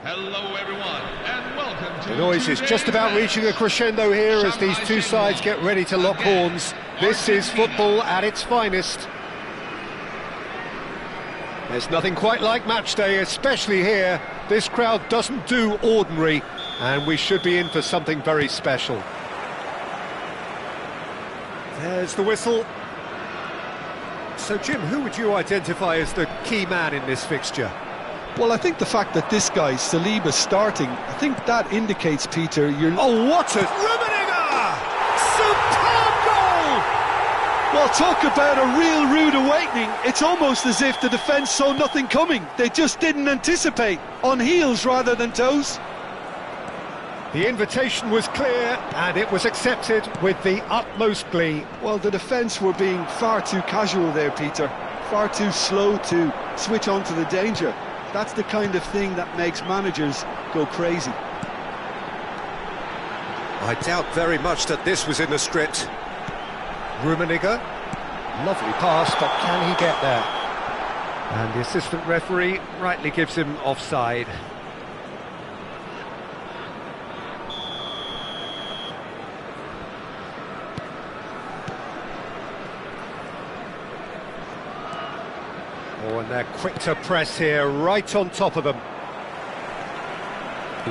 Hello everyone, and welcome to... The noise is just about reaching a crescendo here as these two sides get ready to lock horns. This is football at its finest. There's nothing quite like match day, especially here. This crowd doesn't do ordinary, and we should be in for something very special. There's the whistle. So, Jim, who would you identify as the key man in this fixture? Well, I think the fact that this guy, Saliba, starting, I think that indicates, Peter, you're... Oh, what a... Rummenigge! Superb goal! Well, talk about a real rude awakening. It's almost as if the defence saw nothing coming. They just didn't anticipate. On heels rather than toes. The invitation was clear, and it was accepted with the utmost glee. Well, the defence were being far too casual there, Peter. Far too slow to switch on to the danger. That's the kind of thing that makes managers go crazy. I doubt very much that this was in the script. Rummenigge, lovely pass, but can he get there? And the assistant referee rightly gives him offside. Oh, and they're quick to press here, right on top of them.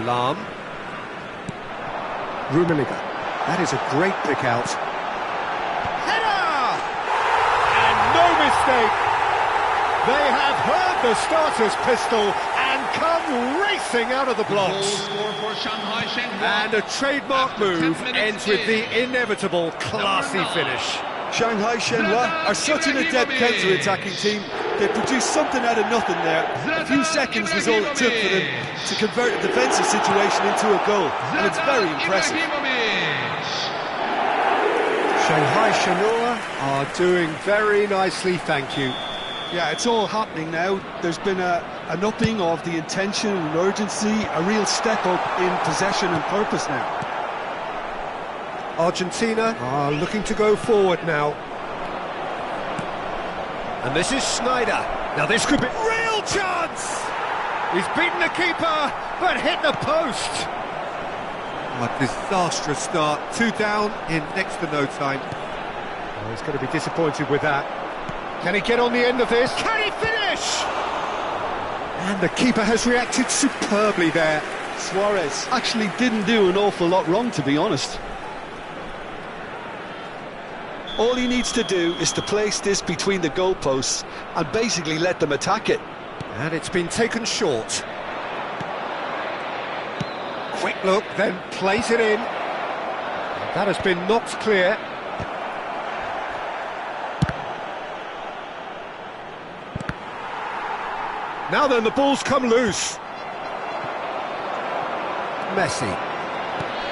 Lahm. Rummenigge. That is a great pick out. Header! And no mistake. They have heard the starter's pistol and come racing out of the blocks. And a trademark move ends with the inevitable classy finish. Shanghai Shenhua are such an adept counter-attacking team. They produced something out of nothing there. A few seconds was all it took for them to convert a defensive situation into a goal, and it's very impressive. Shanghai Shenhua are doing very nicely, thank you. Yeah, it's all happening now. There's been an upping of the intention and urgency, a real step up in possession and purpose now. Argentina are looking to go forward now. And this is Sneijder. Now this could be... Real chance! He's beaten the keeper, but hit the post. A disastrous start. 2 down in next to no time. Oh, he's going to be disappointed with that. Can he get on the end of this? Can he finish? And the keeper has reacted superbly there. Suarez actually didn't do an awful lot wrong, to be honest. All he needs to do is to place this between the goalposts and basically let them attack it. And it's been taken short. Quick look, then plays it in. That has been knocked clear. Now then, the ball's come loose. Messi.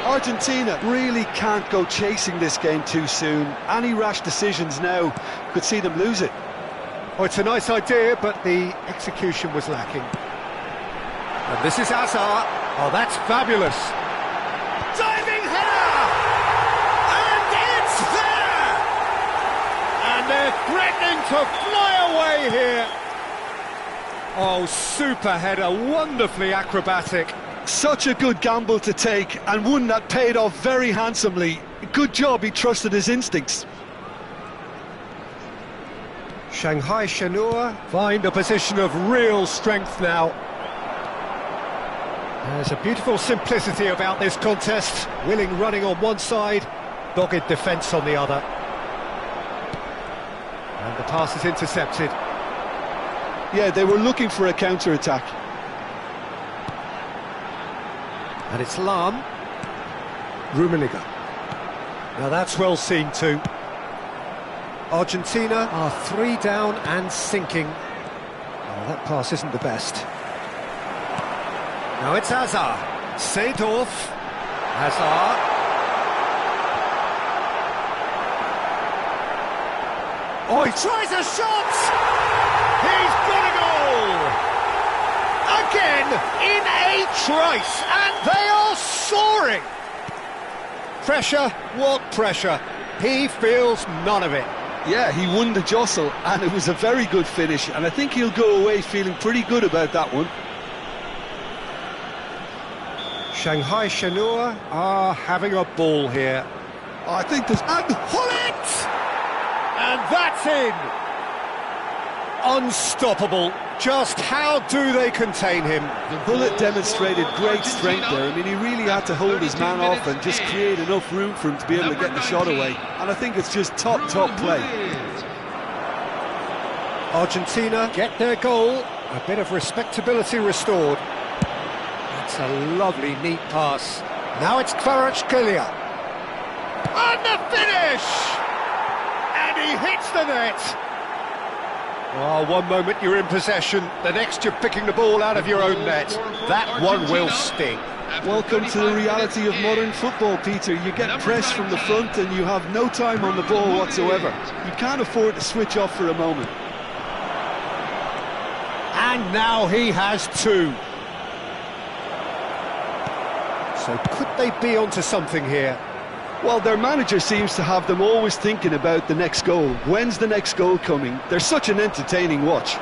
Argentina really can't go chasing this game too soon. Any rash decisions now could see them lose it. Oh, it's a nice idea, but the execution was lacking. And this is Hazard. Oh, that's fabulous. Diving header! And it's there! And they're threatening to fly away here. Oh, super header, wonderfully acrobatic. Such a good gamble to take, and one that paid off very handsomely. Good job he trusted his instincts. Shanghai Shenhua find a position of real strength now. There's a beautiful simplicity about this contest. Willing running on one side, dogged defence on the other. And the pass is intercepted. Yeah, they were looking for a counter-attack. And it's Lahm. Rummenigge. Now that's well seen too. Argentina are 3 down and sinking. Oh, that pass isn't the best. Now it's Hazard. Seedorf. Hazard. Oh, he tries a shot! He's got a goal! Again, in a trice, and they are soaring! Pressure, what pressure? He feels none of it. Yeah, he won the jostle, and it was a very good finish, and I think he'll go away feeling pretty good about that one. Shanghai Shenhua are having a ball here. I think there's... And Hullet! And that's in! Unstoppable. Just how do they contain him? Hullet demonstrated great strength there. I mean, he really had to hold his man off and just create enough room for him to be able to get the shot away. And I think it's just top play. Argentina get their goal. A bit of respectability restored. That's a lovely, neat pass. Now it's Kvaratskhelia. And the finish! And he hits the net. Oh, one moment you're in possession, the next you're picking the ball out of your own net. That one will sting. Welcome to the reality of modern football, Peter. You get pressed from the front and you have no time on the ball whatsoever. You can't afford to switch off for a moment. And now he has 2. So could they be onto something here? Well, their manager seems to have them always thinking about the next goal. When's the next goal coming? They're such an entertaining watch.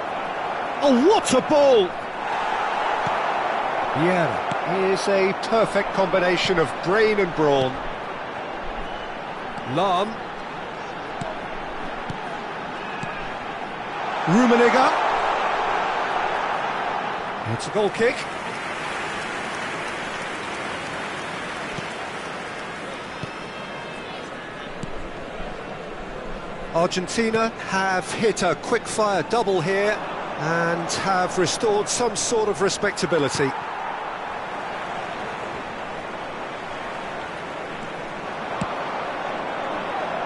Oh, what a ball! Yeah, is a perfect combination of brain and brawn. Lahm. Rummenigge. It's a goal kick. Argentina have hit a quick-fire double here and have restored some sort of respectability.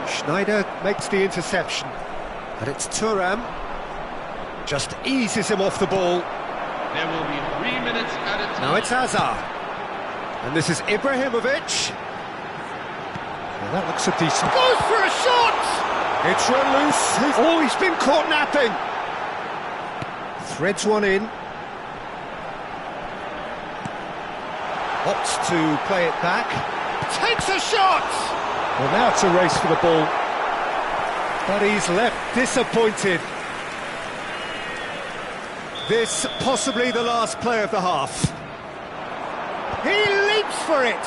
Schneider makes the interception, and it's Thuram. Just eases him off the ball. There will be 3 minutes at a time. Now it's Hazard. And this is Ibrahimovic. Well, that looks a decent... Goes for a shot! It's run loose. Oh, he's been caught napping. Threads one in. Opts to play it back. Takes a shot! Well, now it's a race for the ball. But he's left disappointed. This possibly the last play of the half. He leaps for it!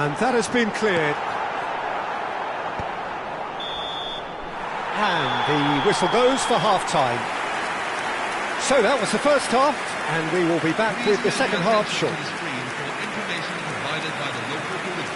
And that has been cleared. And the whistle goes for half-time. So that was the first half, and we will be back with the second half shortly. Information provided by the local police.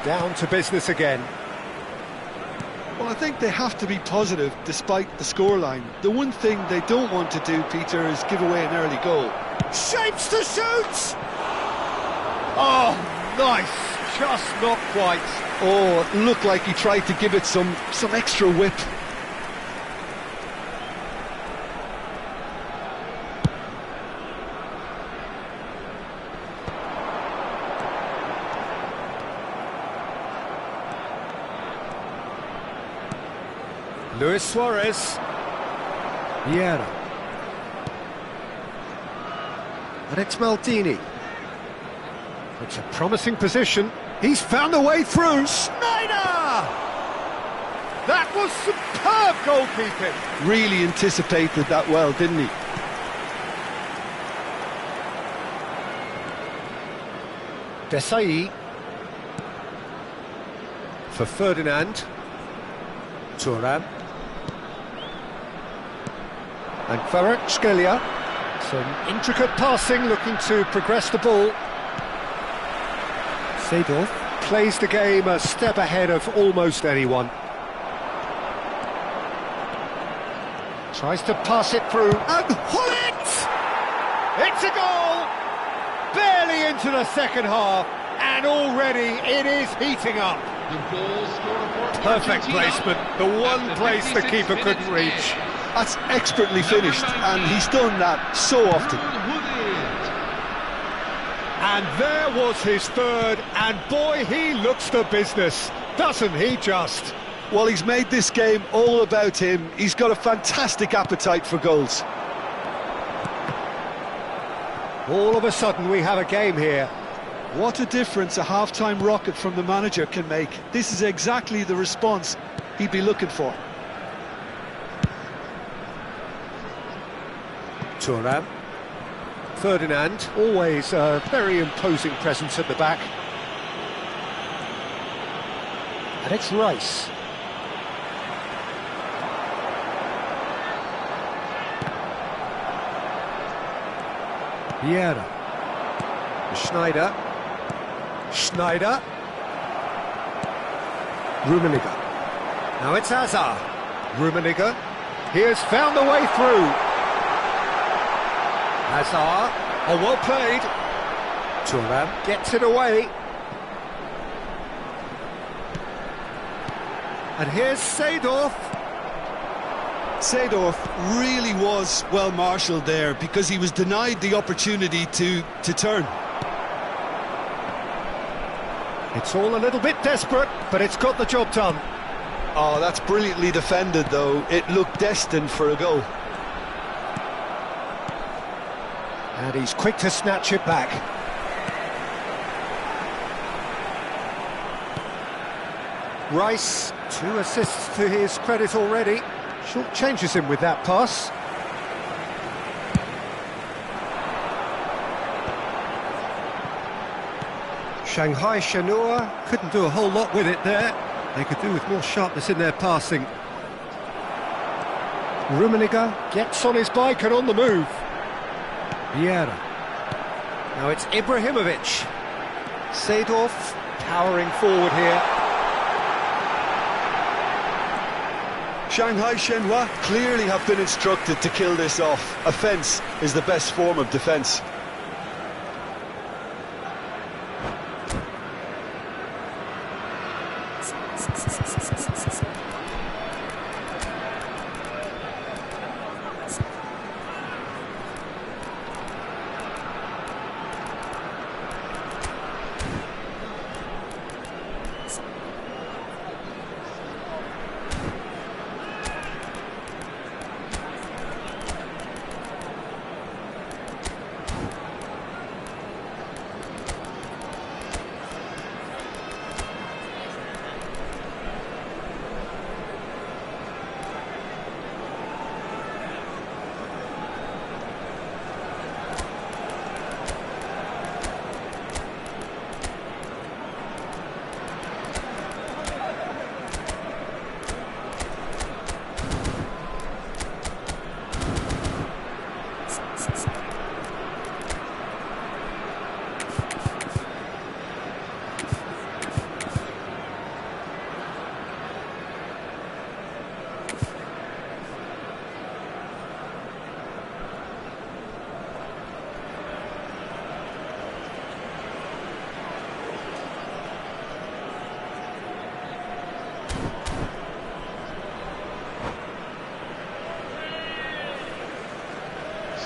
Down to business again. Well, I think they have to be positive despite the scoreline. The one thing they don't want to do, Peter, is give away an early goal. Shapes to shoot! Oh, nice! Just not quite. Oh, it looked like he tried to give it some extra whip. Luis Suarez. Vieira. And it's Maldini. It's a promising position. He's found a way through. Schneider! That was superb goalkeeping. Really anticipated that well, didn't he? Desailly. For Ferdinand. Thuram. And Kvaratskhelia. Some intricate passing, looking to progress the ball. Seedorf plays the game a step ahead of almost anyone. Tries to pass it through, and Hullet! It's a goal! Barely into the second half, and already it is heating up. The goal scored for Perfect Argentina. placement, the one place the keeper couldn't reach. That's expertly finished, and he's done that so often. And there was his third, and boy, he looks the business, doesn't he just? Well, he's made this game all about him. He's got a fantastic appetite for goals. All of a sudden we have a game here. What a difference a half-time rocket from the manager can make. This is exactly the response he'd be looking for. Thuram. Ferdinand, always a very imposing presence at the back. And it's Rice. Vieira. Schneider. Schneider. Rummenigge. Now it's Hazard. Rummenigge. He has found the way through. Hazard. Oh, well played. Thuram gets it away. And here's Seedorf. Seedorf really was well marshalled there because he was denied the opportunity to turn. It's all a little bit desperate, but it's got the job done. Oh, that's brilliantly defended, though. It looked destined for a goal. And he's quick to snatch it back. Rice, 2 assists to his credit already. Short changes him with that pass. Shanghai Shenhua couldn't do a whole lot with it there. They could do with more sharpness in their passing. Rummenigge gets on his bike and on the move. Vieira. Now it's Ibrahimovic. Seedorf powering forward here. Shanghai Shenhua clearly have been instructed to kill this off. Offence is the best form of defence.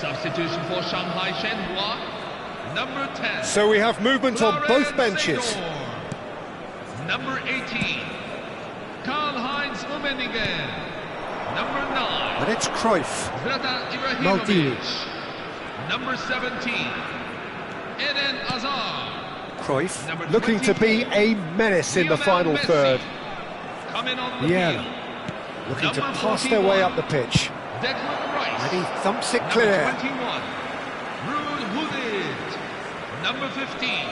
Substitution for Shanghai Shenhua, number 10. So we have movement on both benches. Seedorf. Number 18, Karl-Heinz Rummenigge. Number 9, And it's Cruyff. Zlatan Maldini. Ibrahimovic. Number 17, Eden Hazard. Cruyff Number looking to be 24, a menace in the Lionel final Messi. third. Coming on the Vieira field. looking to Number pass their way 41, up the pitch. Declan Rice. And he thumps it Number clear. 21, Ruud Gullit. Number 15,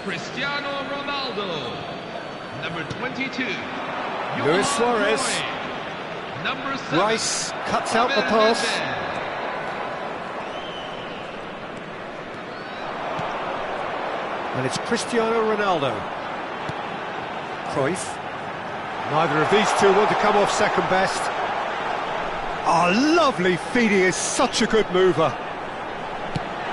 Cristiano Ronaldo. Number 22, Luis Johan Suarez. Cruyff. Number 7, Rice cuts out the Abel pass. Hernandez. And it's Cristiano Ronaldo. Cruyff. Neither of these two want to come off second best. Oh, lovely feed. He is such a good mover.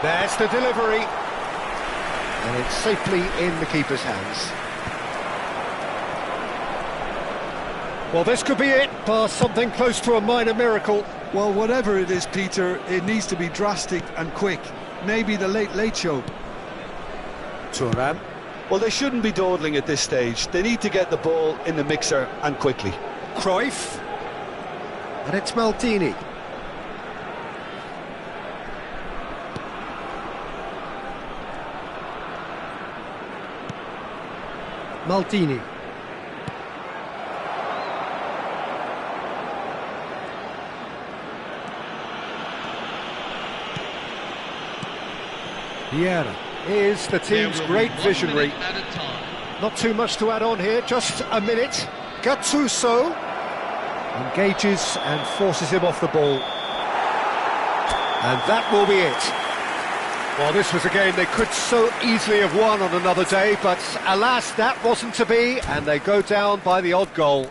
There's the delivery. And it's safely in the keeper's hands. Well, this could be it, bar something close to a minor miracle. Well, whatever it is, Peter, it needs to be drastic and quick. Maybe the late show. Thuram. Well, they shouldn't be dawdling at this stage. They need to get the ball in the mixer and quickly. Cruyff. And it's Maldini. Maldini. Vieira is the team's There will great be 1 visionary. minute at a time. Not too much to add on here, just a minute. Gattuso engages and forces him off the ball. And that will be it. Well, this was a game they could so easily have won on another day, but alas, that wasn't to be, and they go down by the odd goal.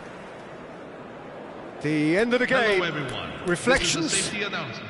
The end of the game. Hello, everyone. Reflections? This is a safety announcement.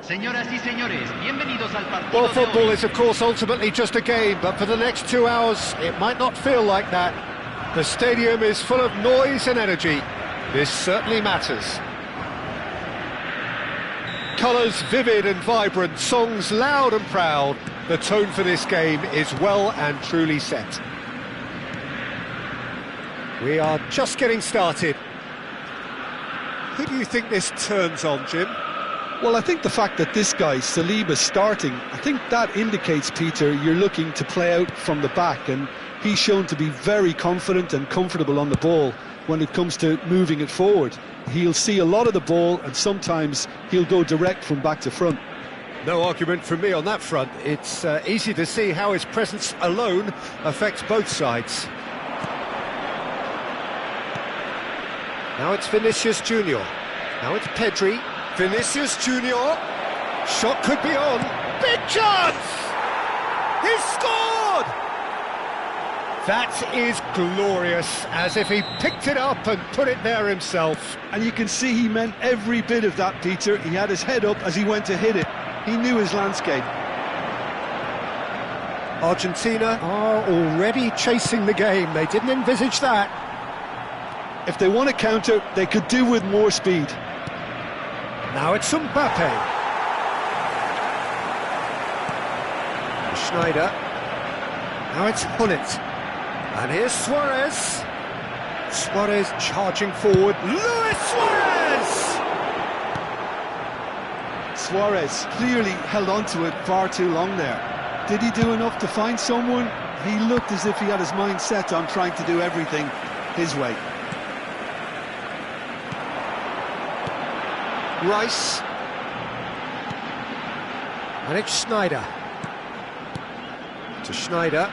Señoras y señores, bienvenidos al partido Well, de football hoy. is of course ultimately just a game, but for the next 2 hours it might not feel like that. The stadium is full of noise and energy. This certainly matters. Colours vivid and vibrant, songs loud and proud. The tone for this game is well and truly set. We are just getting started. Who do you think this turns on, Jim? Well, I think the fact that this guy, Saliba's starting, I think that indicates, Peter, you're looking to play out from the back, and he's shown to be very confident and comfortable on the ball when it comes to moving it forward. He'll see a lot of the ball, and sometimes he'll go direct from back to front. No argument from me on that front. It's easy to see how his presence alone affects both sides. Now it's Vinicius Junior. Now it's Pedri. Vinicius Junior. Shot could be on. Big chance! He's scored! That is glorious, as if he picked it up and put it there himself. And you can see he meant every bit of that, Peter. He had his head up as he went to hit it. He knew his landscape. Argentina are already chasing the game. They didn't envisage that. If they want to counter, they could do with more speed. Now it's Mbappe. Schneider. Now it's Gullit. And here's Suarez. Suarez charging forward. Luis Suarez! Suarez clearly held on to it far too long there. Did he do enough to find someone? He looked as if he had his mind set on trying to do everything his way. Rice. And it's Schneider. To Schneider.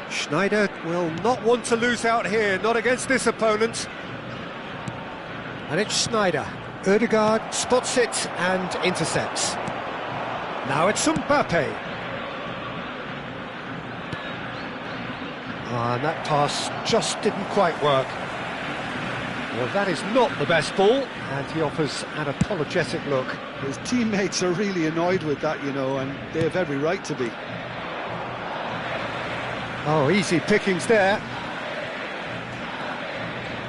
Schneider will not want to lose out here, not against this opponent. And it's Schneider. Ødegaard spots it and intercepts. Now it's Mbappe. And that pass just didn't quite work. Well, that is not the best ball, and he offers an apologetic look. His teammates are really annoyed with that, you know, and they have every right to be. Oh, easy pickings there.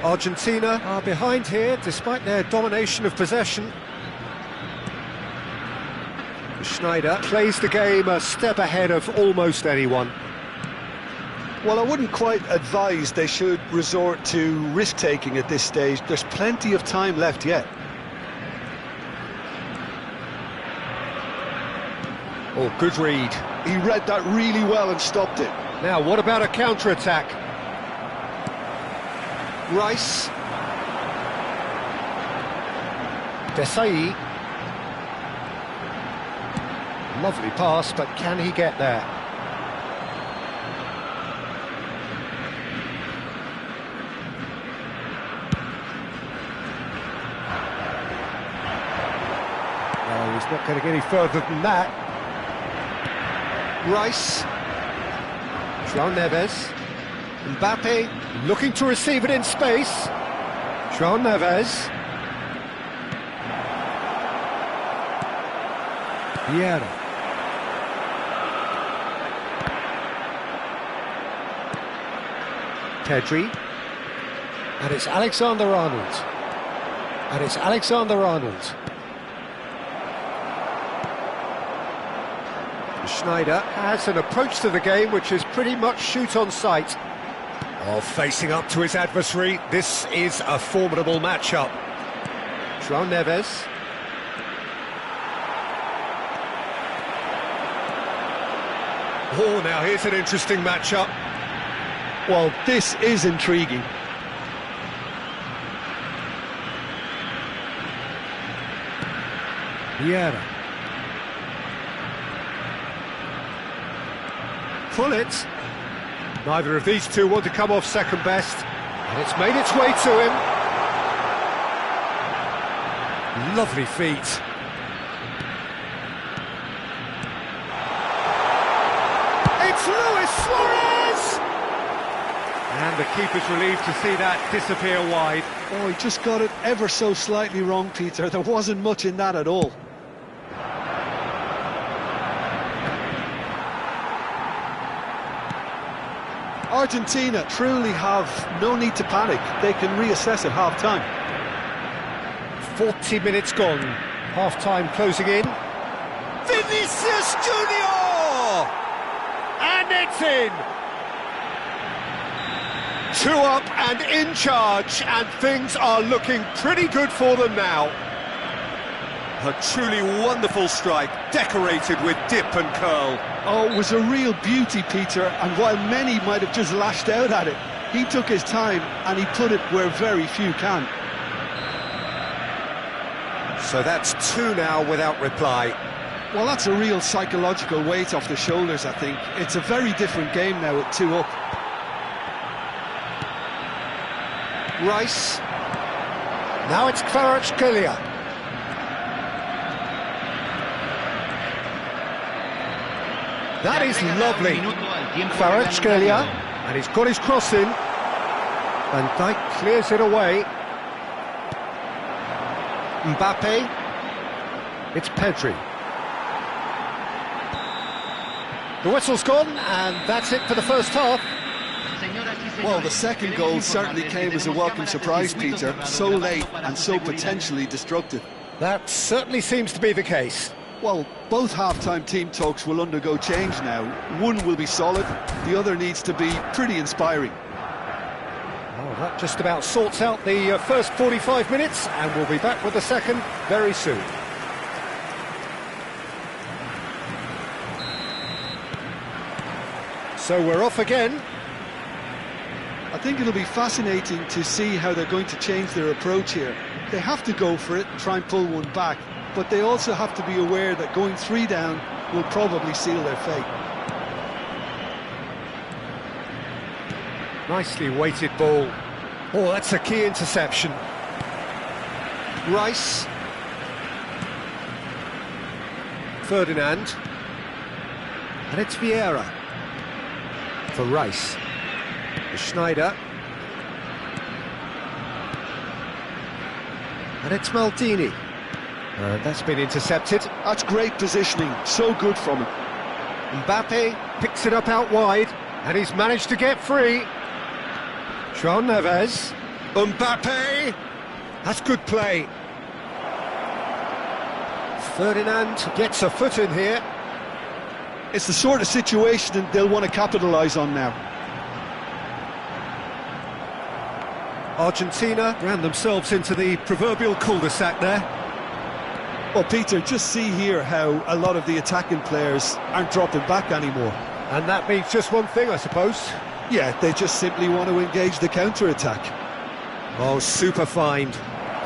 Argentina are behind here, despite their domination of possession. Schneider plays the game a step ahead of almost anyone. Well, I wouldn't quite advise they should resort to risk-taking at this stage. There's plenty of time left yet. Oh, good read. He read that really well and stopped it. Now, what about a counter-attack? Rice. Desai. Lovely pass, but can he get there? No, he's not going to get any further than that. Rice. João Neves. Mbappe looking to receive it in space. João Neves. Vieira. Pedri. And it's Alexander-Arnold. And it's Alexander-Arnold. Schneider has an approach to the game which is pretty much shoot on sight. Oh, facing up to his adversary, this is a formidable matchup. João Neves. Oh, now here's an interesting matchup. Well, this is intriguing. Vieira. Pullet. Neither of these two want to come off second best, and it's made its way to him. Lovely feet. It's Luis Suarez! And the keeper's relieved to see that disappear wide. Oh, he just got it ever so slightly wrong, Peter. There wasn't much in that at all. Argentina truly have no need to panic. They can reassess at half-time. 40 minutes gone. Half-time closing in. Vinicius Junior! And it's in! 2 up and in charge, and things are looking pretty good for them now. A truly wonderful strike, decorated with dip and curl. Oh, it was a real beauty, Peter, and while many might have just lashed out at it, he took his time and he put it where very few can. So that's 2 now without reply. Well, that's a real psychological weight off the shoulders, I think. It's a very different game now at 2 up. Rice. Now it's Kvaratskhelia. That is lovely. Kvaratskhelia, and he's got his cross in. Van Dijk clears it away. Mbappe. It's Pedri. The whistle's gone, and that's it for the first half. Well, the second goal certainly came as a welcome surprise, Peter. So late and so potentially destructive. That certainly seems to be the case. Well, both half-time team talks will undergo change now. One will be solid, the other needs to be pretty inspiring. Well, that just about sorts out the first 45 minutes, and we'll be back with the second very soon. So we're off again. I think it'll be fascinating to see how they're going to change their approach here. They have to go for it, try and pull one back, but they also have to be aware that going 3 down will probably seal their fate. Nicely weighted ball. Oh, that's a key interception. Rice. Ferdinand. And it's Vieira. For Rice. Schneider. And it's Maldini. That's been intercepted. That's great positioning, so good from him. Mbappe picks it up out wide, and he's managed to get free. João Neves. Mbappe. That's good play. Ferdinand gets a foot in here. It's the sort of situation they'll want to capitalise on now. Argentina ran themselves into the proverbial cul-de-sac there. Well, Peter, just see here how a lot of the attacking players aren't dropping back anymore. And that means just one thing, I suppose. Yeah, they just simply want to engage the counter-attack. Oh, super find.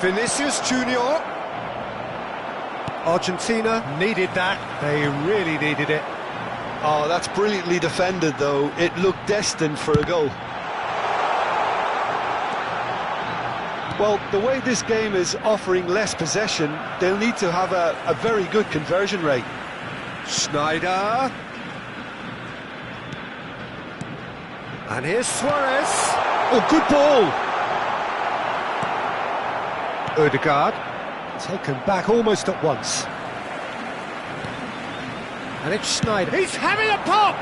Vinicius Junior. Argentina needed that. They really needed it. Oh, that's brilliantly defended, though. It looked destined for a goal. Well, the way this game is offering less possession, they'll need to have a very good conversion rate. Schneider. And here's Suarez. Oh, good ball. Ødegaard. Taken back almost at once. And it's Schneider. He's having a pop!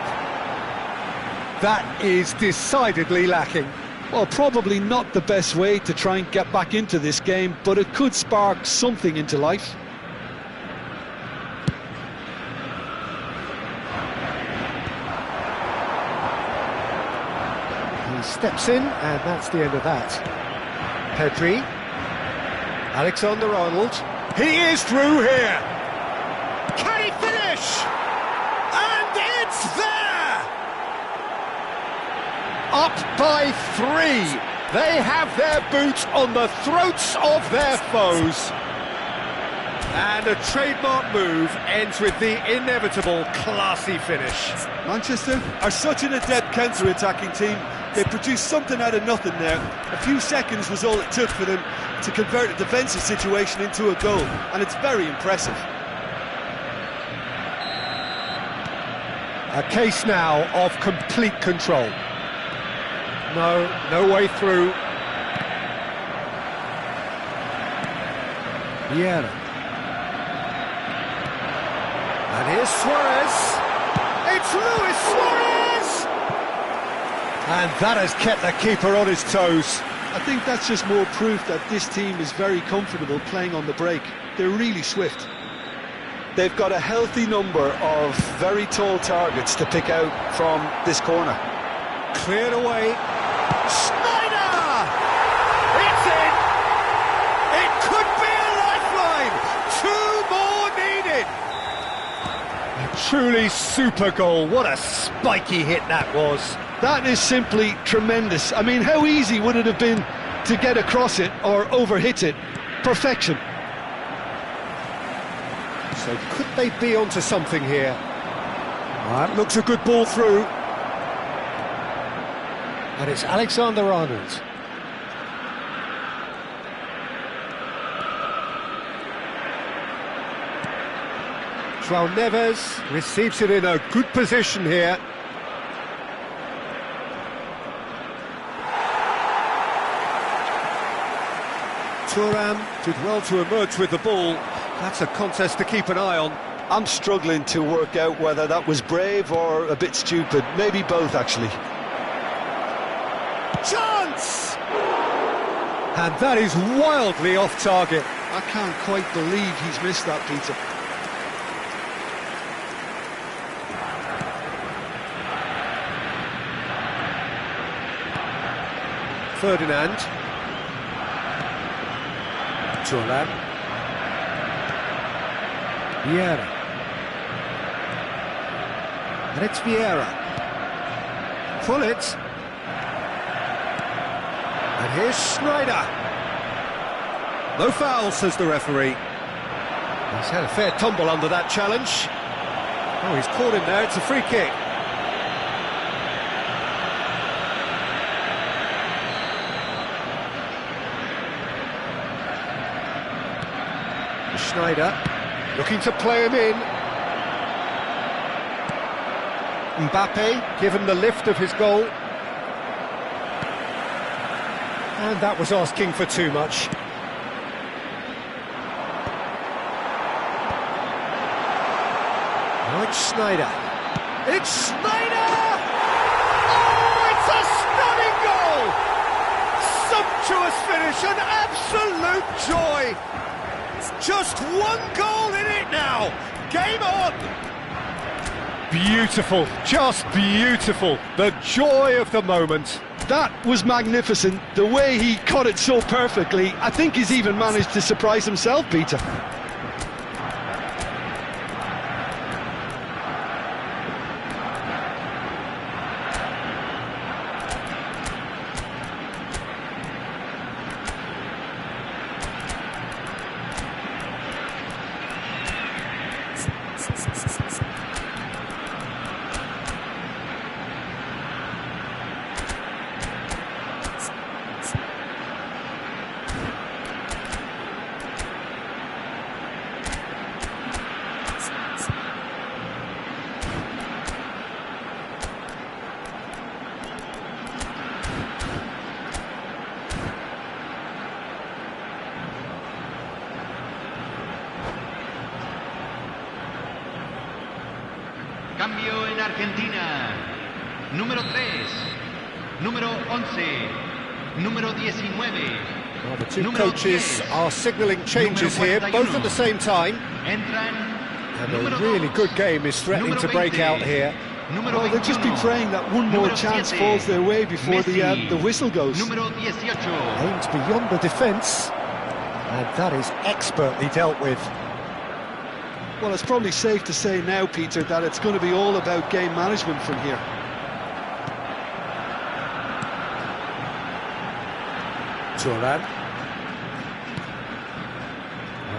That is decidedly lacking. Well, probably not the best way to try and get back into this game, but it could spark something into life. He steps in, and that's the end of that. Pedri. Alexander-Arnold. He is through here! Can he finish? And it's there! Up by 3. They have their boots on the throats of their foes. And a trademark move ends with the inevitable classy finish. Manchester are such an adept counter-attacking team. They produced something out of nothing there. A few seconds was all it took for them to convert a defensive situation into a goal, and it's very impressive. A case now of complete control. No way through. Vieira. And here's Suarez. It's Luis Suarez! And that has kept the keeper on his toes. I think that's just more proof that this team is very comfortable playing on the break. They're really swift. They've got a healthy number of very tall targets to pick out from this corner. Cleared away. Schneider! It's in! It could be a lifeline! 2 more needed! A truly super goal. What a spiky hit that was. That is simply tremendous. I mean, how easy would it have been to get across it or overhit it? Perfection. So could they be onto something here? That looks a good ball through. And it's Alexander-Arnold. João Neves receives it in a good position here. Thuram did well to emerge with the ball. That's a contest to keep an eye on. I'm struggling to work out whether that was brave or a bit stupid. Maybe both, actually. Chance! And that is wildly off target. I can't quite believe he's missed that, Peter. Ferdinand. Thuram. Vieira. And it's Vieira. Pullet. And here's Schneider. No foul, says the referee. He's had a fair tumble under that challenge. Oh, he's caught him there. It's a free kick. Schneider looking to play him in. Mbappe given the lift of his goal. And that was asking for too much. Now it's Schneider. It's Schneider! Oh, it's a stunning goal! Sumptuous finish, an absolute joy! Just 1 goal in it now. Game on. Beautiful, just beautiful. The joy of the moment. That was magnificent. The way he caught it so perfectly. I think he's even managed to surprise himself, Peter. Cambio en Argentina. Número 3. Número 11. Número 19. Well, the two coaches are signalling changes here, both at the same time. And a really good game is threatening to break out here. Well, they'll just be praying that one more chance falls their way before the whistle goes. Aims beyond the defence, and that is expertly dealt with. Well, it's probably safe to say now, Peter, that it's going to be all about game management from here. Thuram.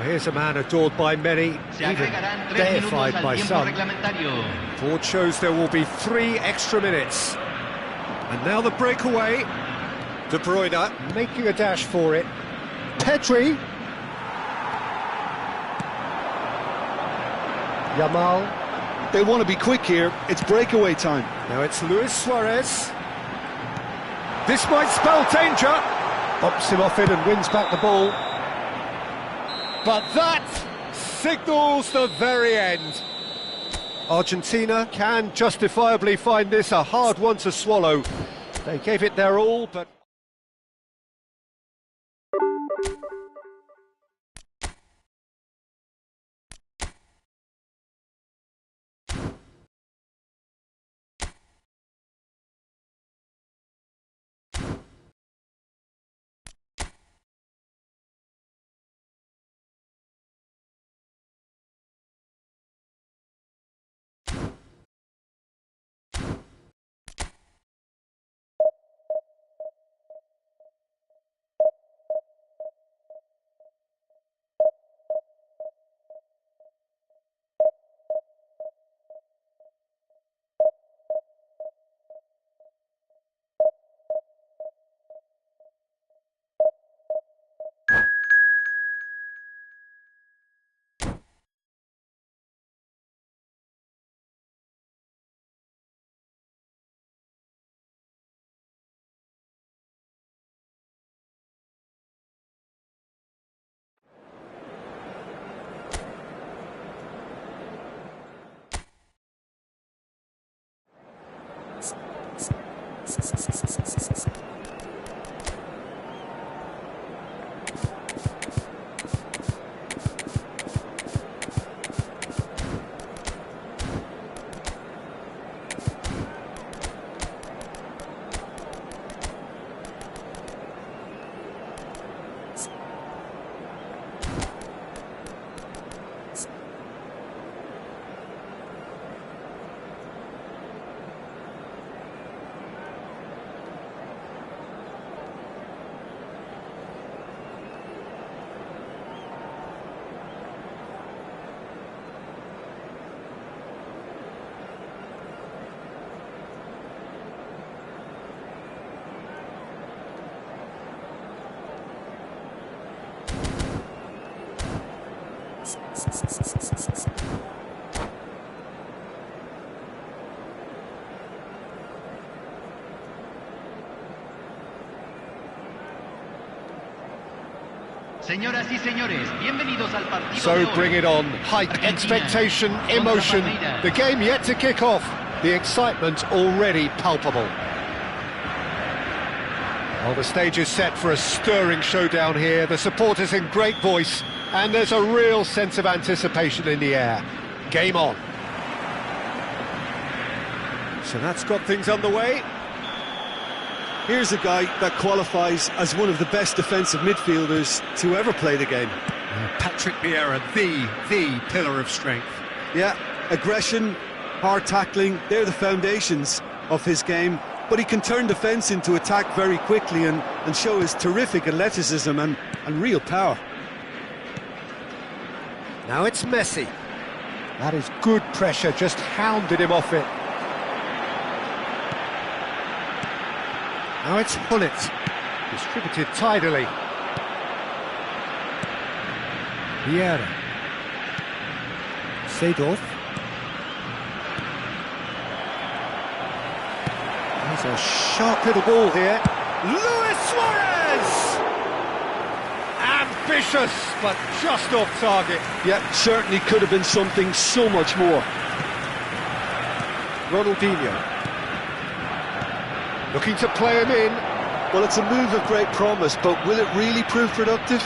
Here's a man adored by many, Se even agregarán 3 deified minutos by al tiempo some. reglamentario. Board shows there will be 3 extra minutes. And now the breakaway. De Bruyne making a dash for it. Pedri. Yamal. They want to be quick here. It's breakaway time. Now it's Luis Suarez. This might spell danger. Bumps him off it and wins back the ball. But that signals the very end. Argentina can justifiably find this a hard one to swallow. They gave it their all, but... Señoras y señores, bienvenidos al partido de So hoy. bring it on. Hype, Argentina expectation, contra emotion. Palmeiras. The game yet to kick off. The excitement already palpable. Well, the stage is set for a stirring showdown here. The supporters in great voice, and there's a real sense of anticipation in the air. Game on. So that's got things underway. Here's a guy that qualifies as one of the best defensive midfielders to ever play the game. Patrick Vieira, the pillar of strength. Yeah, aggression, hard tackling, they're the foundations of his game. But he can turn defence into attack very quickly and show his terrific athleticism and real power. Now it's Messi. That is good pressure, just hounded him off it. Now it's Hullet, distributed tidily. Vieira. Seedorf. There's a sharp little ball here. Luis Suarez! Ambitious, but just off target. Yeah, certainly could have been something so much more. Ronaldinho. Looking to play him in. Well, it's a move of great promise, but will it really prove productive?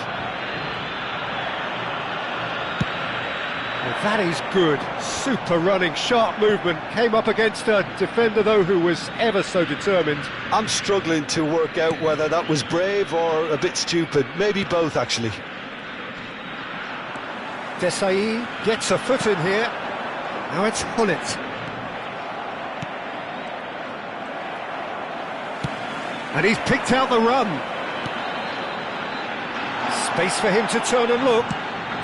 Well, that is good. Super running, sharp movement. Came up against a defender, though, who was ever so determined. I'm struggling to work out whether that was brave or a bit stupid. Maybe both, actually. Desailly gets a foot in here. Now it's Hullet. And he's picked out the run. Space for him to turn and look.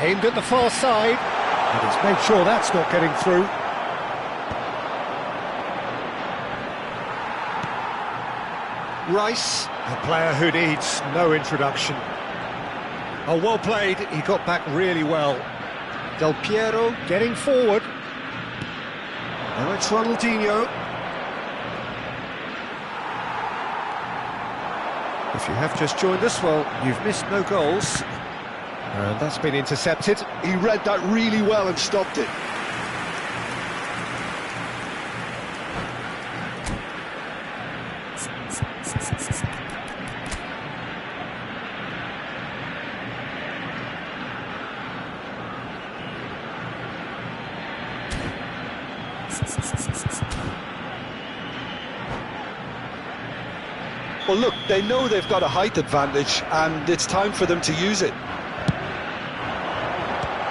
Aimed at the far side, and he's made sure that's not getting through. Rice, a player who needs no introduction. Oh, well played, he got back really well. Del Piero getting forward. Now it's Ronaldinho. If you have just joined us, well, you've missed no goals. And that's been intercepted. He read that really well and stopped it. Well, look, they know they've got a height advantage, and it's time for them to use it.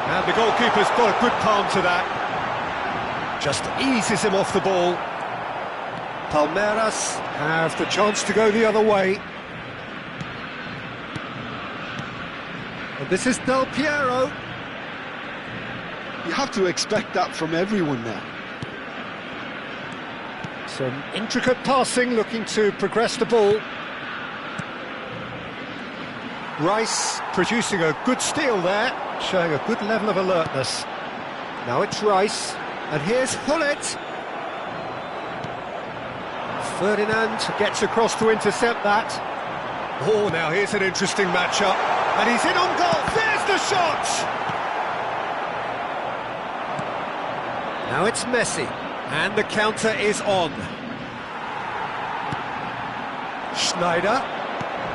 And the goalkeeper's got a good palm to that. Just eases him off the ball. Palmeiras have the chance to go the other way. And this is Del Piero. You have to expect that from everyone now. Some intricate passing, looking to progress the ball. Rice producing a good steal there, showing a good level of alertness. Now it's Rice, and here's Hullet. Ferdinand gets across to intercept that. Oh, now here's an interesting matchup, and he's in on goal. There's the shot! Now it's Messi. And the counter is on. Schneider.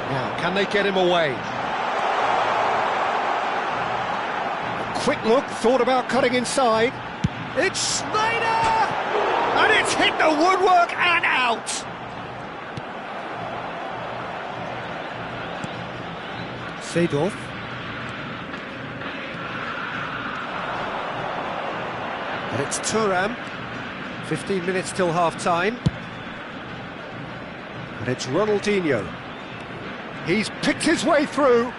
Now, can they get him away? A quick look, thought about cutting inside. It's Schneider! And it's hit the woodwork and out! Seedorf. And it's Thuram. 15 minutes till half-time. And it's Ronaldinho. He's picked his way through.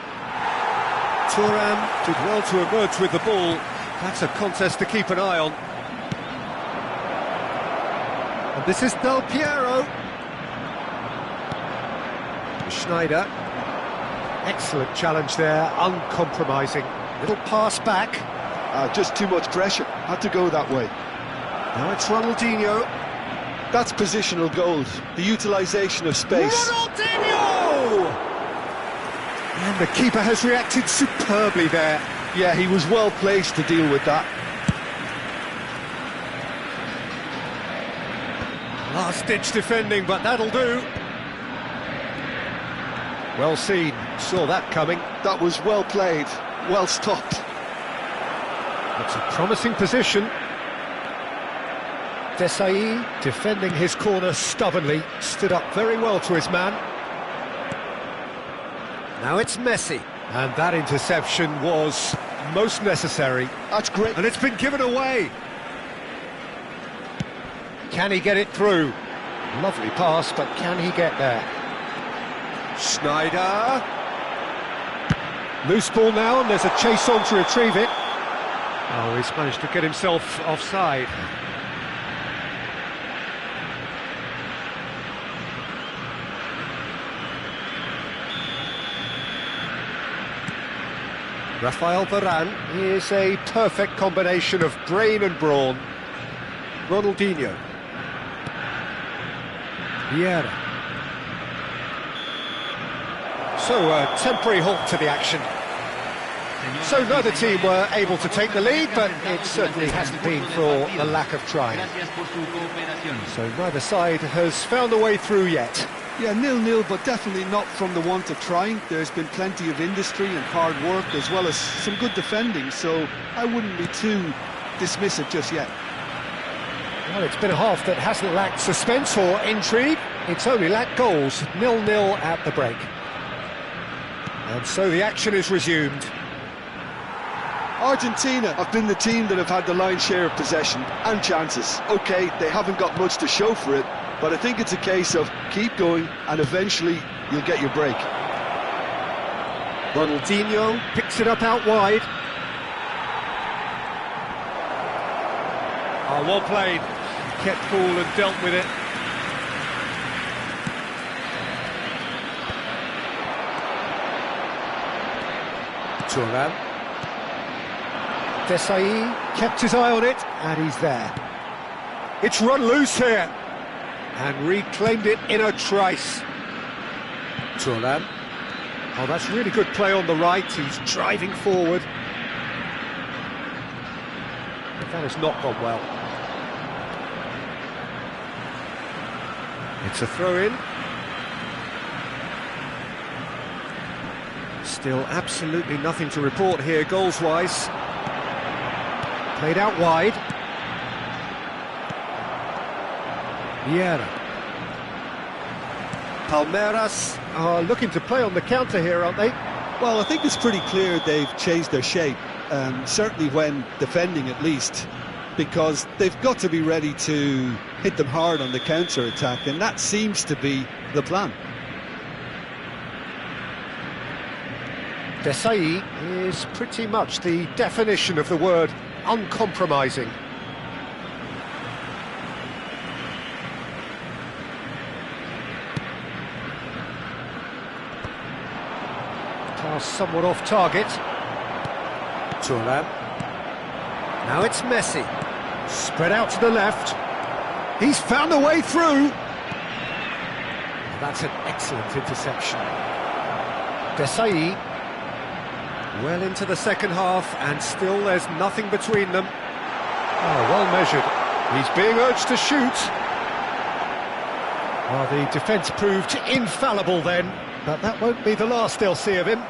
Thuram did well to emerge with the ball. That's a contest to keep an eye on. And this is Del Piero. Schneider. Excellent challenge there, uncompromising. Little pass back. Just too much pressure. Had to go that way. Now it's Ronaldinho. That's positional gold, the utilisation of space. Ronaldinho! And the keeper has reacted superbly there. Yeah, he was well placed to deal with that. Last-ditch defending, but that'll do. Well seen, saw that coming. That was well played, well stopped. It's a promising position. Desai, defending his corner stubbornly, stood up very well to his man. Now it's Messi, and that interception was most necessary. That's great. And it's been given away. Can he get it through? Lovely pass, but can he get there? Schneider. Loose ball now, and there's a chase on to retrieve it. Oh, he's managed to get himself offside. Rafael Varane is a perfect combination of brain and brawn. Ronaldinho. Vieira. So a temporary halt to the action. So neither team were able to take the lead, but it certainly hasn't been for the lack of trying. So neither side has found a way through yet. Yeah, 0-0, but definitely not from the want of trying. There's been plenty of industry and hard work, as well as some good defending, so I wouldn't be too dismissive just yet. Well, it's been a half that hasn't lacked suspense or intrigue. It's only lacked goals. 0-0 at the break. And so the action is resumed. Argentina have been the team that have had the lion's share of possession and chances. OK, they haven't got much to show for it, but I think it's a case of keep going and eventually you'll get your break. Ronaldinho picks it up out wide. Oh, well played. Kept cool and dealt with it. Thuram. Desailly kept his eye on it, and he's there. It's run loose here, and reclaimed it in a trice. Thuram. Oh, that's really good play on the right. He's driving forward. But that has not gone well. It's a throw-in. Still absolutely nothing to report here, goals-wise. Played out wide. Vieira. Palmeiras are looking to play on the counter here, aren't they? Well, I think it's pretty clear they've changed their shape, certainly when defending at least, because they've got to be ready to hit them hard on the counter-attack, and that seems to be the plan. Desailly is pretty much the definition of the word uncompromising. Pass somewhat off target. Thuram. Now it's Messi. Spread out to the left. He's found a way through. That's an excellent interception. Desailly. Well into the second half, and still there's nothing between them. Oh, well measured. He's being urged to shoot. Well, the defence proved infallible then, but that won't be the last they'll see of him.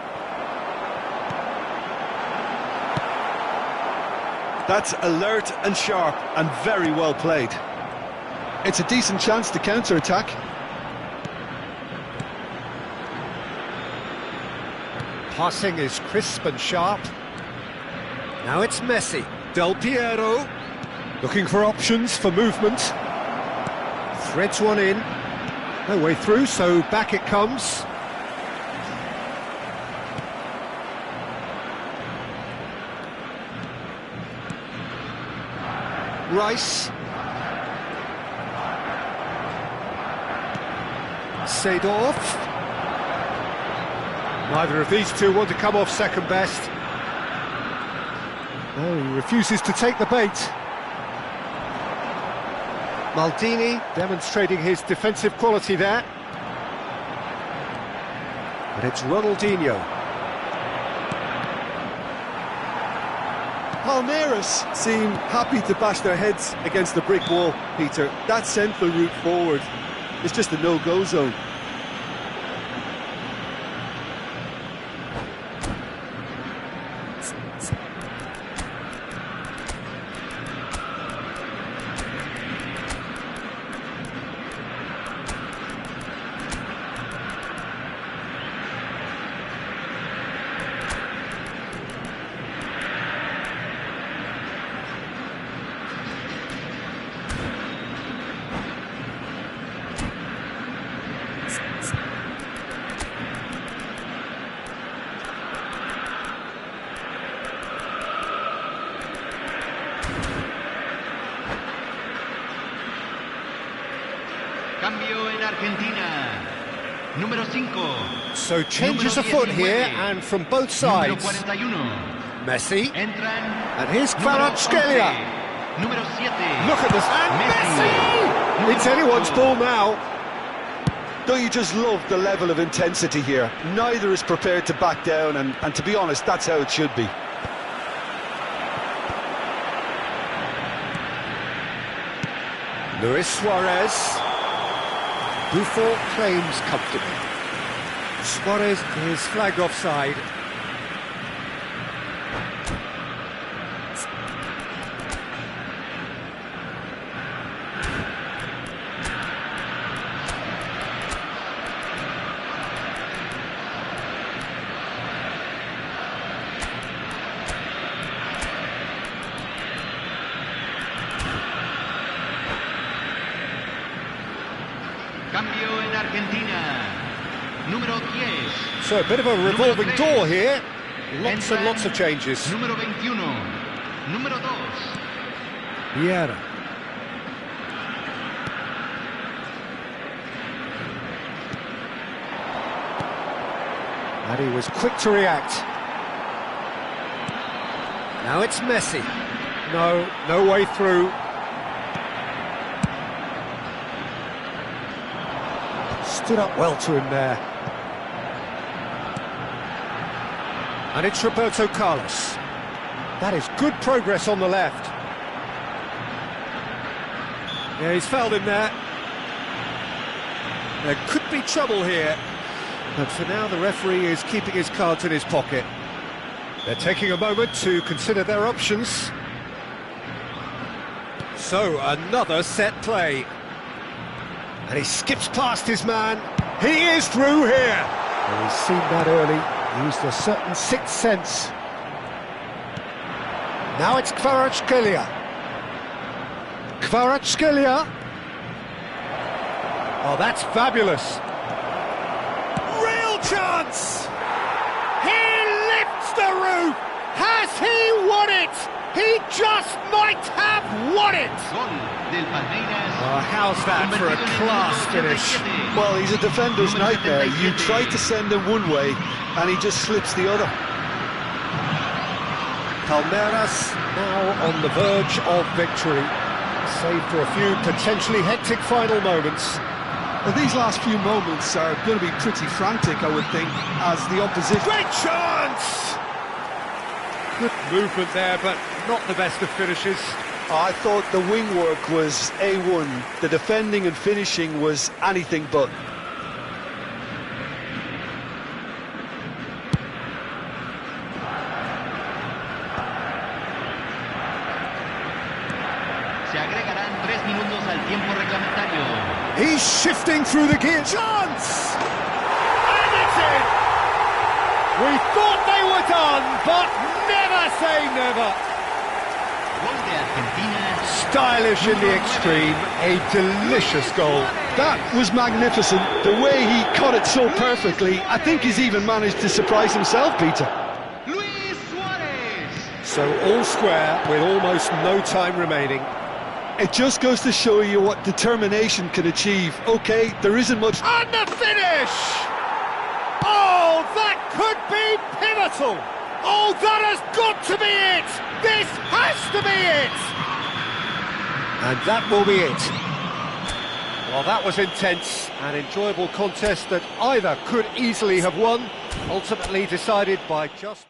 That's alert and sharp and very well played. It's a decent chance to counter-attack. Passing is crisp and sharp. Now it's Messi. Del Piero. Looking for options for movement. Threads one in. No way through, so back it comes. Rice. Seedorf. Neither of these two want to come off second best. No, he refuses to take the bait. Maldini demonstrating his defensive quality there. But it's Ronaldinho. Palmeiras seem happy to bash their heads against the brick wall, Peter. That central route forward is just a no-go zone. Cambio en Argentina. Número 5. So changes afoot here, and from both sides. Número 41. Messi. Entran. And here's Kvaratskhelia. Número 7. Look at this. And Messi! It's anyone's ball now. Don't you just love the level of intensity here? Neither is prepared to back down, and to be honest, that's how it should be. Luis Suarez. Buffon claims comfortably. Suarez is flagged offside. Cambio en Argentina. Número 10. So a bit of a revolving door here. Lots and lots of changes. Número 21. Número 2. Vieira. But he was quick to react. Now it's Messi. No way through. Stood up well to him there. And it's Roberto Carlos. That is good progress on the left. Yeah, he's fouled him there. There could be trouble here. But for now, the referee is keeping his cards in his pocket. They're taking a moment to consider their options. So, another set play. And he skips past his man. He is through here. Well, he's seen that early. Used a certain sixth sense. Now it's Kvaratskhelia. Kvaratskhelia. Oh, that's fabulous. Real chance! He lifts the roof! Has he won it? He just might have won it! Gol del Palmeiras. Oh, how's that for a class finish? Well, he's a defender's nightmare. You try to send him one way, and he just slips the other. Palmeiras now on the verge of victory, save for a few potentially hectic final moments. Well, these last few moments are going to be pretty frantic, I would think, as the opposition... Great chance! Good movement there, but not the best of finishes. I thought the wing work was A1. The defending and finishing was anything but. Se agregarán 3 minutos al tiempo reglamentario. He's shifting through the gear. Chance! And it's in! We thought they were done, but never say never. Gol de Argentina. Stylish in the extreme, a delicious goal. That was magnificent. The way he cut it so perfectly, I think he's even managed to surprise himself, Peter. Luis Suarez. So all square with almost no time remaining. It just goes to show you what determination can achieve. Okay, there isn't much... And the finish! Oh, that could be pivotal! Oh, that has got to be it! This has to be it! And that will be it. Well, that was intense, an enjoyable contest that either could easily have won, ultimately decided by just...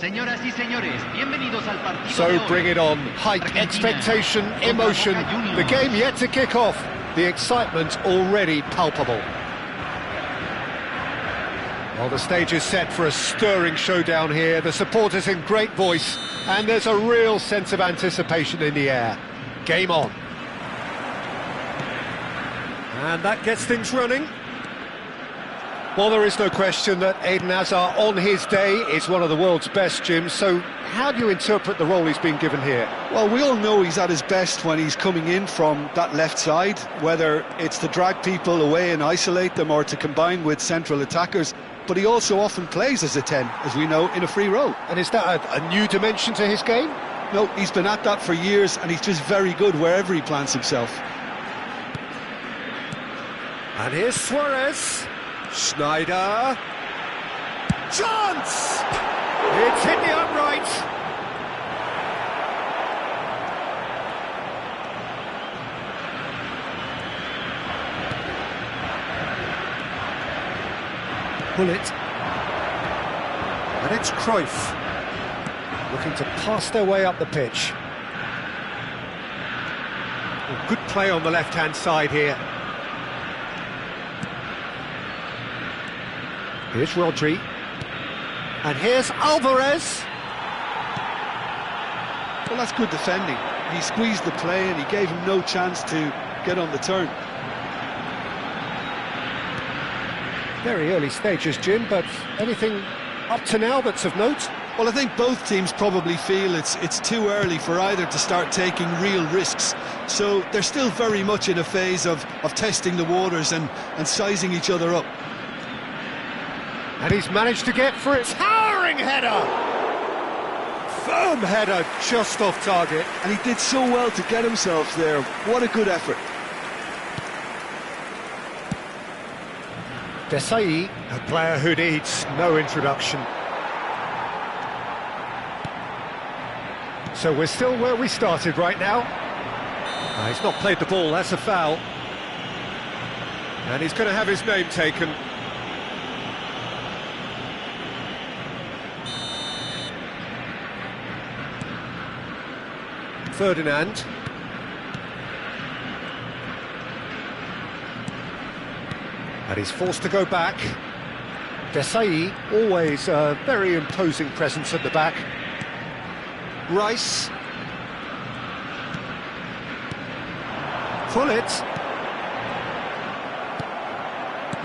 Señoras y señores, bienvenidos al partido de So hoy. bring it on. Hype, Argentina expectation, contra emotion. Boca Juniors. The game yet to kick off. The excitement already palpable. Well, the stage is set for a stirring showdown here. The supporters in great voice, and there's a real sense of anticipation in the air. Game on. And that gets things running. Well, there is no question that Eden Hazard, on his day, is one of the world's best, Jim. So how do you interpret the role he's been given here? Well, we all know he's at his best when he's coming in from that left side, whether it's to drag people away and isolate them or to combine with central attackers. But he also often plays as a 10, as we know, in a free role. And is that a new dimension to his game? No, he's been at that for years, and he's just very good wherever he plants himself. And here's Suarez. Schneider. Chance! It's hit the upright. Bullet. And it's Cruyff. Looking to pass their way up the pitch. Well, good play on the left-hand side here. Here's Rodri. And here's Alvarez. Well, that's good defending. He squeezed the play and he gave him no chance to get on the turn. Very early stages, Jim, but anything up to now that's of note? Well, I think both teams probably feel it's too early for either to start taking real risks. So they're still very much in a phase of testing the waters and sizing each other up. And he's managed to get for it. Towering header! Firm header, just off target. And he did so well to get himself there. What a good effort. Desailly, a player who needs no introduction. So we're still where we started right now. He's not played the ball, that's a foul. And he's going to have his name taken. Ferdinand. And he's forced to go back. Desailly, always a very imposing presence at the back. Rice. Pullet.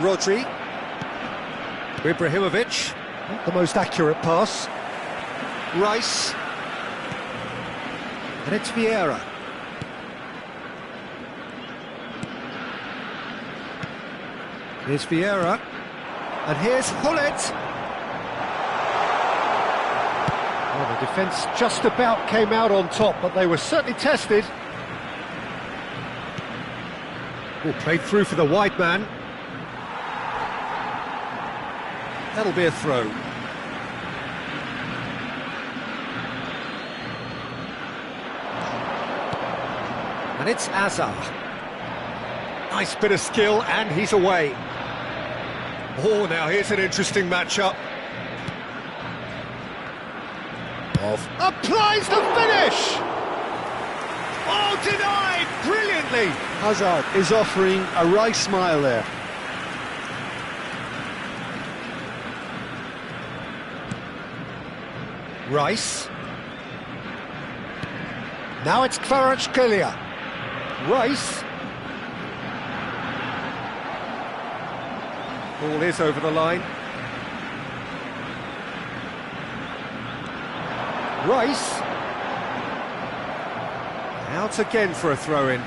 Rodri. Ibrahimovic. Not the most accurate pass. Rice. And it's Vieira. Here's Vieira. And here's Hullet. Well, the defence just about came out on top, but they were certainly tested. Oh, played through for the wide man. That'll be a throw. And it's Hazard. Nice bit of skill, and he's away. Oh, now here's an interesting matchup. Applies the finish! Oh, denied brilliantly! Hazard is offering a right smile there. Rice. Now it's Kvaratskhelia. Rice. Ball is over the line. Rice. Out again for a throw-in.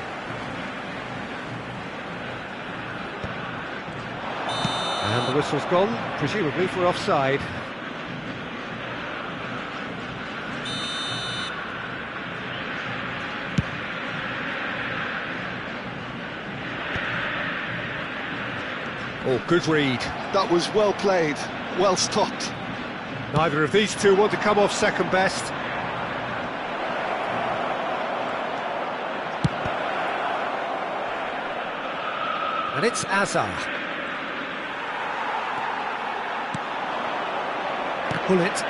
And the whistle's gone, presumably for offside. Oh, good read. That was well played, well stopped. Neither of these two want to come off second best. And it's Hazard. Bullet.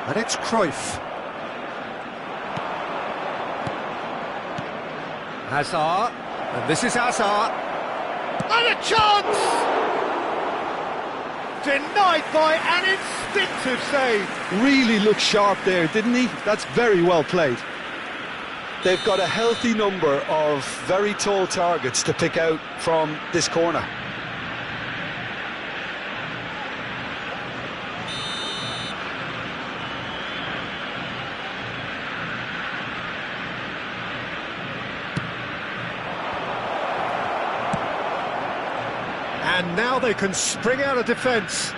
And it's Cruyff. Hazard. And this is Hazard. And a chance! Denied by an instinctive save. Really looked sharp there, didn't he? That's very well played. They've got a healthy number of very tall targets to pick out from this corner. And now they can spring out of defence.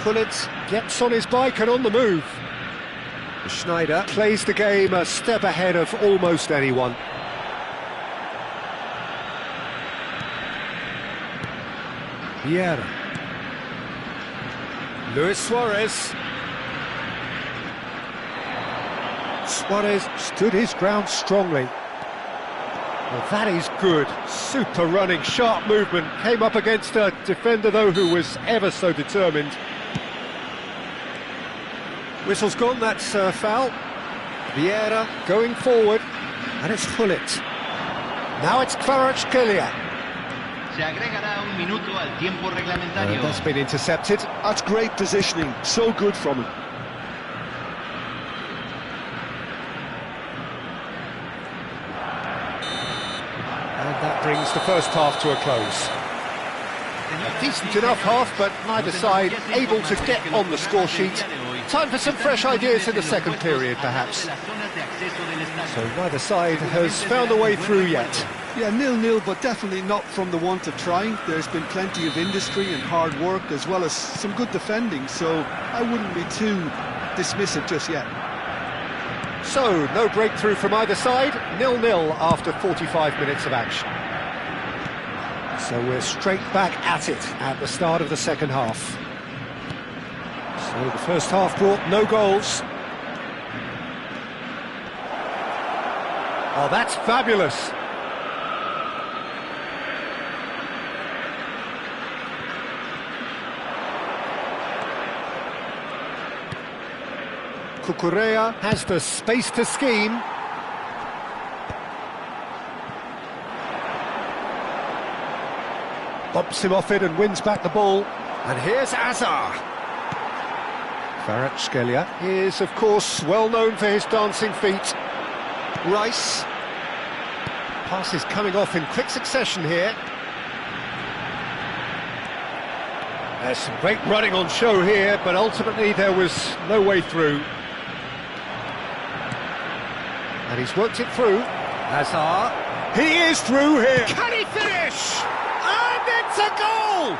Gullit gets on his bike and on the move. Schneider plays the game a step ahead of almost anyone. Vieira. Luis Suarez. Suarez stood his ground strongly. Well, that is good. Super running, sharp movement. Came up against a defender, though, who was ever so determined. Whistle's gone, that's foul. Vieira going forward, and it's Gullit. Now it's Kvaratskhelia. Se agregará un minuto al tiempo reglamentario. That's been intercepted. That's great positioning, so good from him. And that brings the first half to a close. A decent enough half, but neither side able to get on the score sheet. Time for some fresh ideas in the second period, perhaps. So neither side has found a way through yet. Yeah, 0-0, but definitely not from the want of trying. There's been plenty of industry and hard work, as well as some good defending, so I wouldn't be too dismissive just yet. So, no breakthrough from either side, 0-0 after 45 minutes of action. So we're straight back at it at the start of the second half. So the first half brought no goals. Oh, that's fabulous. Cucurella has the space to scheme. Bumps him off it and wins back the ball. And here's Azar. Kvaratskhelia is, of course, well known for his dancing feet. Rice. Passes coming off in quick succession here. There's some great running on show here, but ultimately there was no way through. And he's worked it through. Hazard. He is through here. Can he finish? And it's a goal!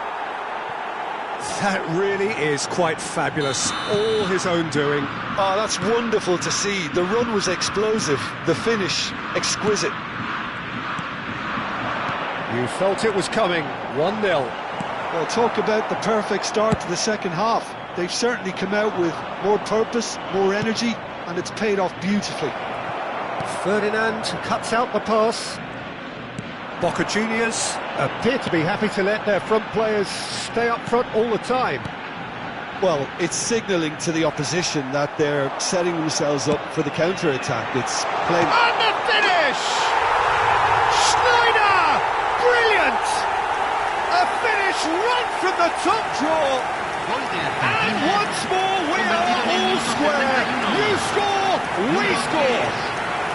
That really is quite fabulous. All his own doing. Oh, that's wonderful to see. The run was explosive, the finish exquisite. You felt it was coming. 1-0. Well, talk about the perfect start to the second half. They've certainly come out with more purpose, more energy, and it's paid off beautifully. Ferdinand cuts out the pass. Boca Juniors appear to be happy to let their front players stay up front all the time. Well, it's signalling to the opposition that they're setting themselves up for the counter-attack. It's playing... And the finish! Schneider! Brilliant! A finish right from the top draw. And once more we are all square. You score, we score.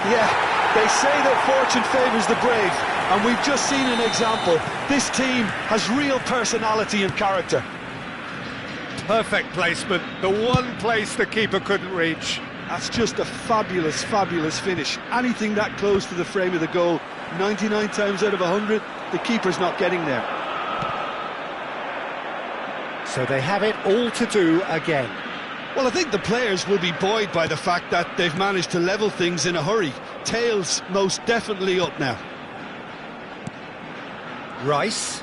Yeah, they say that fortune favours the brave, and we've just seen an example. This team has real personality and character. Perfect placement, the one place the keeper couldn't reach. That's just a fabulous, fabulous finish. Anything that close to the frame of the goal, 99 times out of 100, the keeper's not getting there. So they have it all to do again. Well, I think the players will be buoyed by the fact that they've managed to level things in a hurry. Tails most definitely up now. Rice.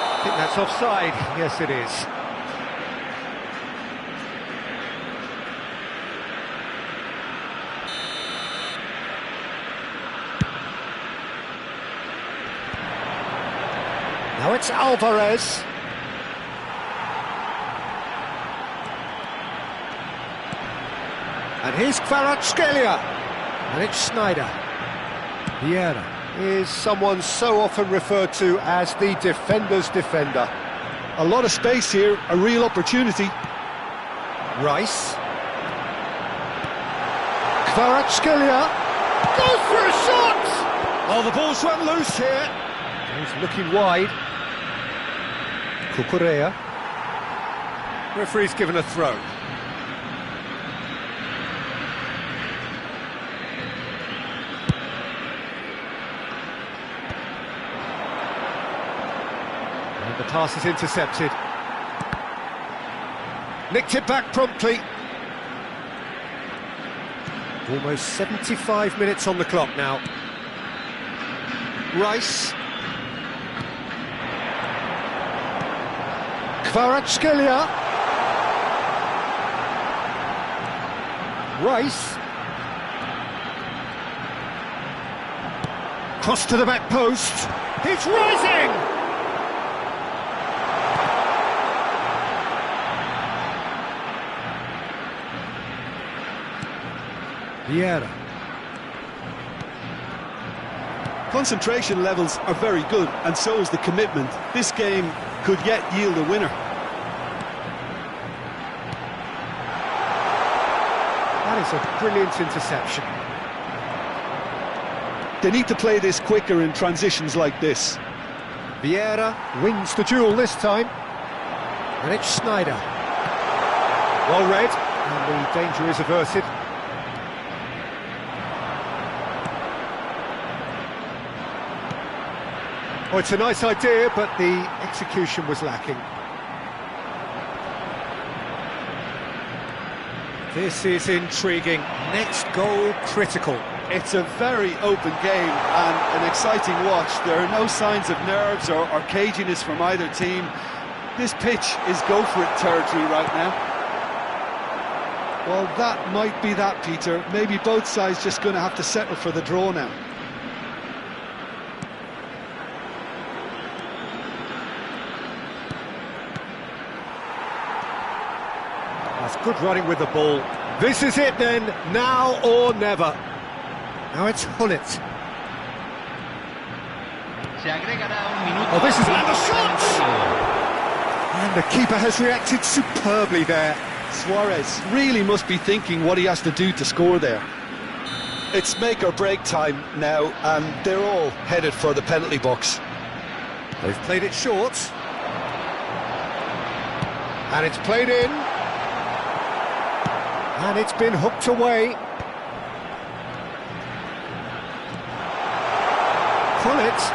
I think that's offside. Yes, it is. It's Alvarez. And here's Kvaratskhelia. And it's Sneijder. Vieira is someone so often referred to as the defender's defender. A lot of space here, a real opportunity. Rice. Kvaratskhelia goes for a shot! Oh, the ball's run loose here. He's looking wide. Cucurella. Referee's given a throw. And the pass is intercepted. Nicked it back promptly. Almost 75 minutes on the clock now. Rice. Kvaratskhelia. Rice. Cross to the back post. He's rising! Vieira. Concentration levels are very good, and so is the commitment. This game could yet yield a winner. That is a brilliant interception. They need to play this quicker in transitions like this. Vieira wins the duel this time. And it's Sneijder. Well read, and the danger is averted. Oh, it's a nice idea, but the execution was lacking. This is intriguing. Next goal critical. It's a very open game and an exciting watch. There are no signs of nerves or caginess from either team. This pitch is go-for-it territory right now. Well, that might be that, Peter. Maybe both sides just going to have to settle for the draw now. That's good running with the ball. This is it then, now or never. Now it's Hullet. Oh, this is another shot! And the keeper has reacted superbly there. Suarez really must be thinking what he has to do to score there. It's make or break time now, and they're all headed for the penalty box. They've played it short. And it's played in. And it's been hooked away. Hullet.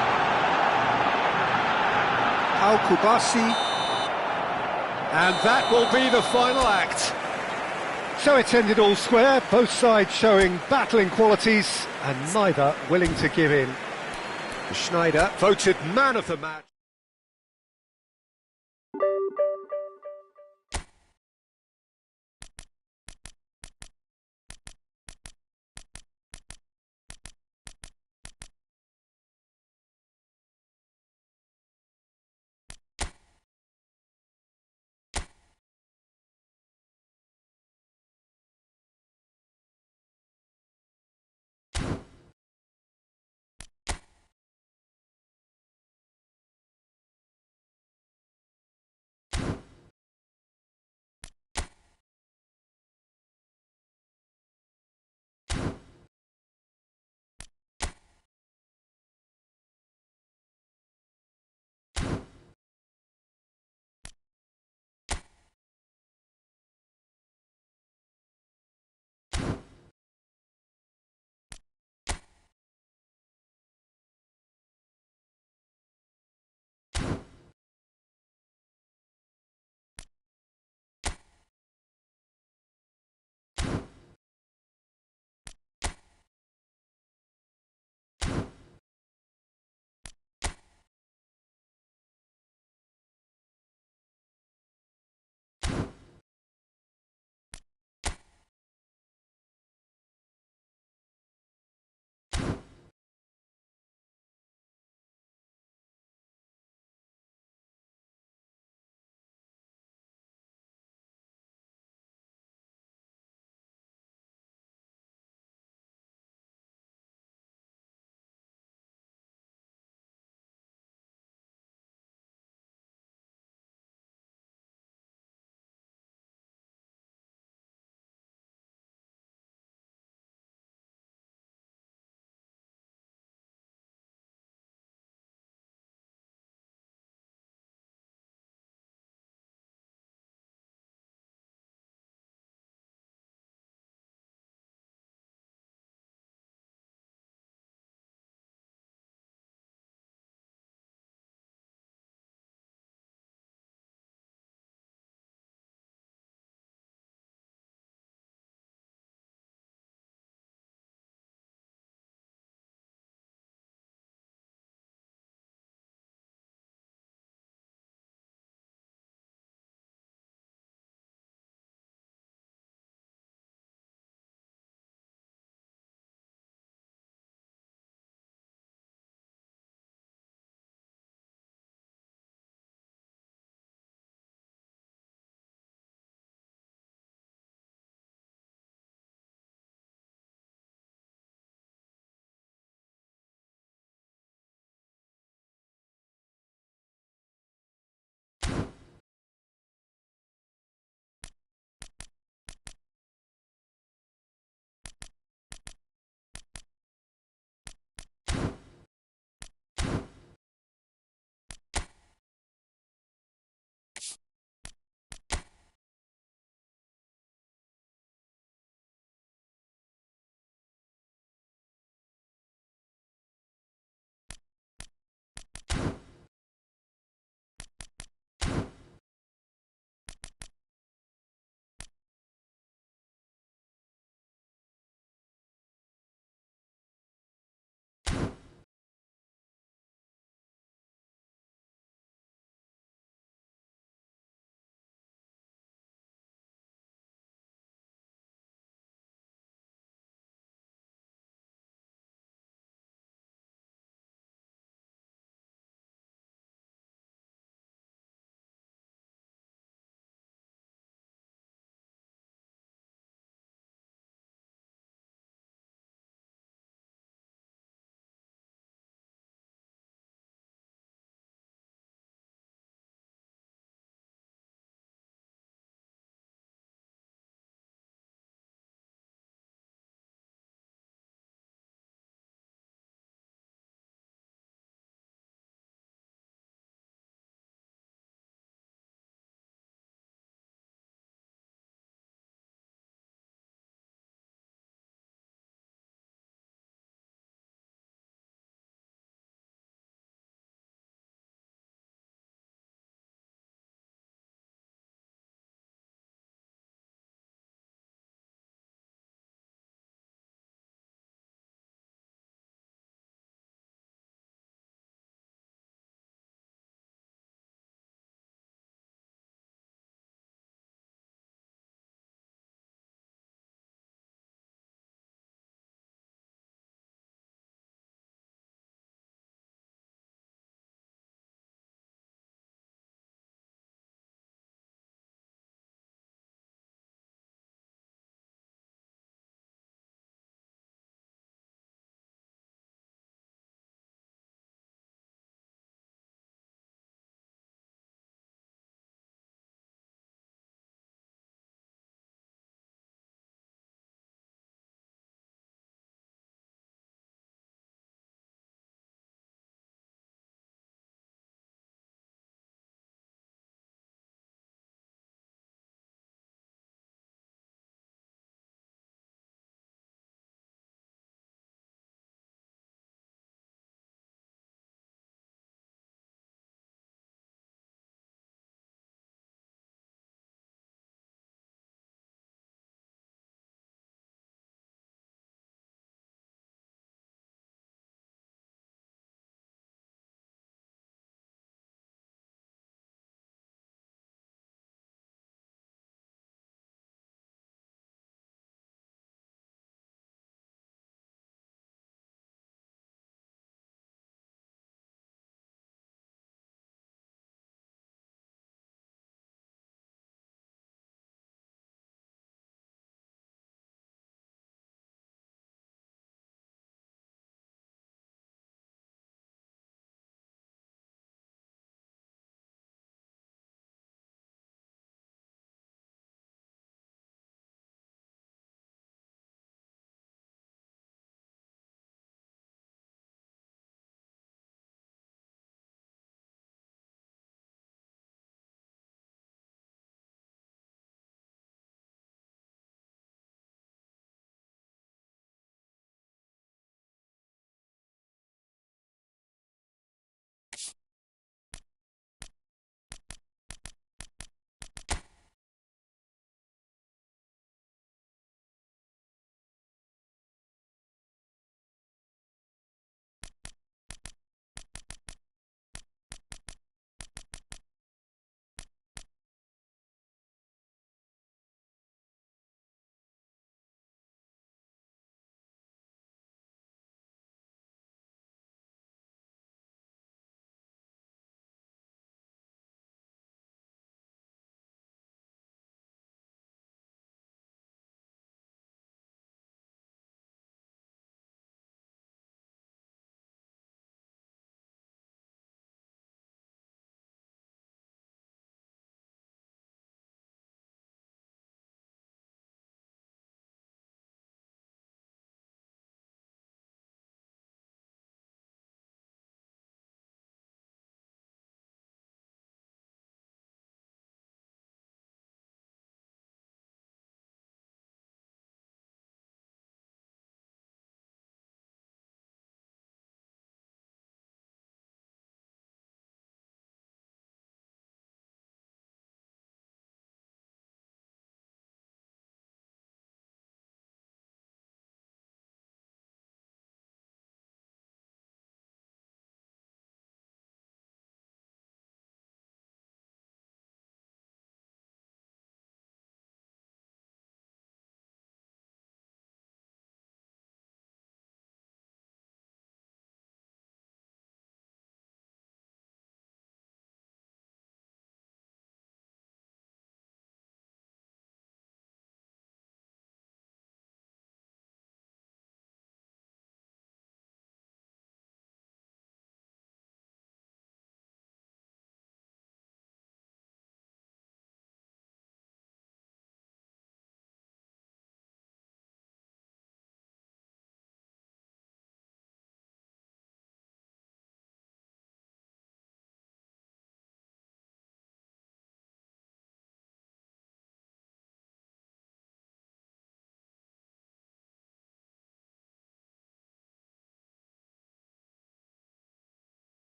Al Kubasi. And that will be the final act. So it's ended all square, both sides showing battling qualities and neither willing to give in. Sneijder voted man of the match.